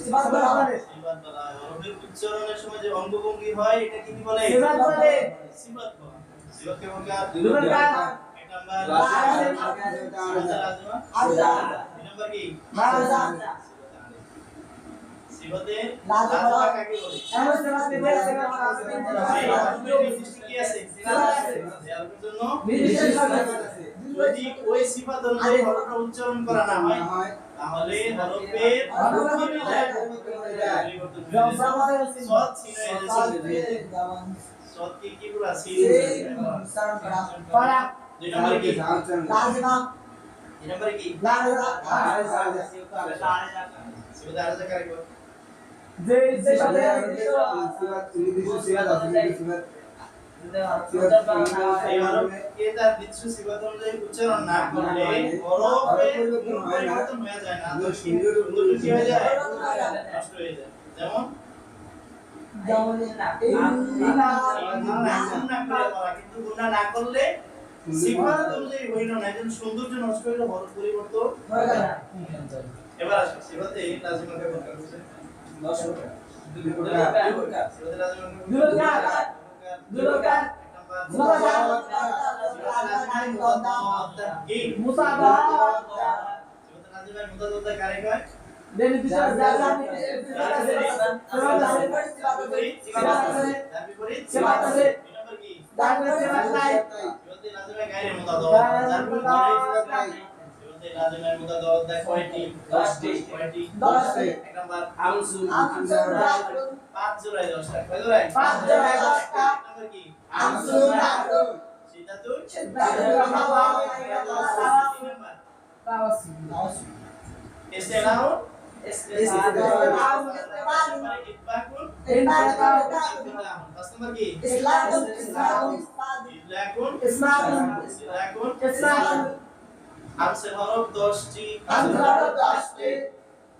সিফাত বলা হয়। হরফের উচ্চারণের সময় যে অঙ্গভঙ্গি হয় এটা কি বলে? সিফাত বলে। সিফাত বলা। সিফাতকে প্রকার দুই প্রকার। এক নাম্বার লাজিমা, আজা। দুই নাম্বার কি? মারজা। সিফাতে লাজিমা লাজিমা কাকে বলে? এমন সিফাত দিলে সিফাত নির্দিষ্ট কি আছে? সিফাত আছে। এর জন্য নির্দিষ্ট সিফাত আছে। যদি ওই সিফাত অনুযায়ী হরফটা উচ্চারণ করা না হয় তাহলে হরফের সৎ সিন হয়ে যায়। সৎ কি পুরা সিন পড়া। দুই নম্বরে কি? লাজিমা। তিন নম্বরে কি? লাজিমা। সিফাত আরজা কাকে বলে? যে সাথে এই হরফকে তার নির্দিষ্ট সিফাত অনুযায়ী উচ্চারণ না করলে হরফের পরিবর্তন হয়ে যায় না, তো সুন্দর কি হয়ে যায়? নষ্ট হয়ে যায়। যেমন কিন্তু গুণা না করলে সিফাত অনুযায়ী হইল না, এজন্য সৌন্দর্য নষ্ট হইলে হরফ পরিবর্তন হয়ে যায় না। এবার আসো সিফাতে লাজিমাকে প্রকার হচ্ছে 10 প্রকার। দুই প্রকার। সিফাতে লাজিমাকে দুই প্রকার। দুই প্রকার। মুসাদা। সিফাতে লাজিমাকে মুতাদাদ্দা কারে কয়? দেন বিচার জালাম সিফাত আছে। তার বিপরীত সিফাত আছে। দুই নম্বর কি? তারপরে সিফাত নাই। সিফাতে লাজিমা গায়রে মুতাদাদ্দা। যার বিপরীত সিফাতে লাজিমা মুতাদাদ্দা কয়টি? 10টি। কয়টি? 10টি। এক নাম্বার আমসু। 5 জোড়ায় 10টা। কয় জোড়ায়? 5 জোড়ায় 10টা। এক নাম্বার কি? আমসু নাহরু। সিদ্ধাতুন সিদ্ধাতুন হাওয়া। তিন নাম্বার তাওয়াসি। ইস্তেনাউন ইস্তেনাউন। ইতবাকুন ইতবাকুন। পাঁচ নাম্বার কি? ইসলাকুন। ইতলাকুন ইসলাকুন। ইসলাকুন ইসলাকুন। আমসের হরফ 10টি। আমসের হরফ 10টি।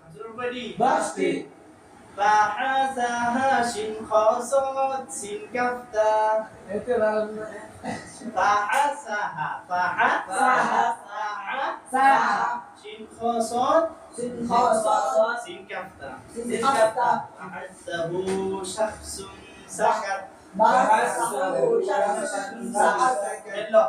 আমসের হরফ কয়টি? 10টি। ফা হা সা হা শিন খ সাদ সিন কাফ তা ফা হা সা হা ফা হা সা হা সা শিন খ সাদ সিন খ সাদ সিন কাফ তা সিন কাফ তা আহাসাবু শাখসুন সাকাত বাহাসাবু শাখসুন সাকাত। এলো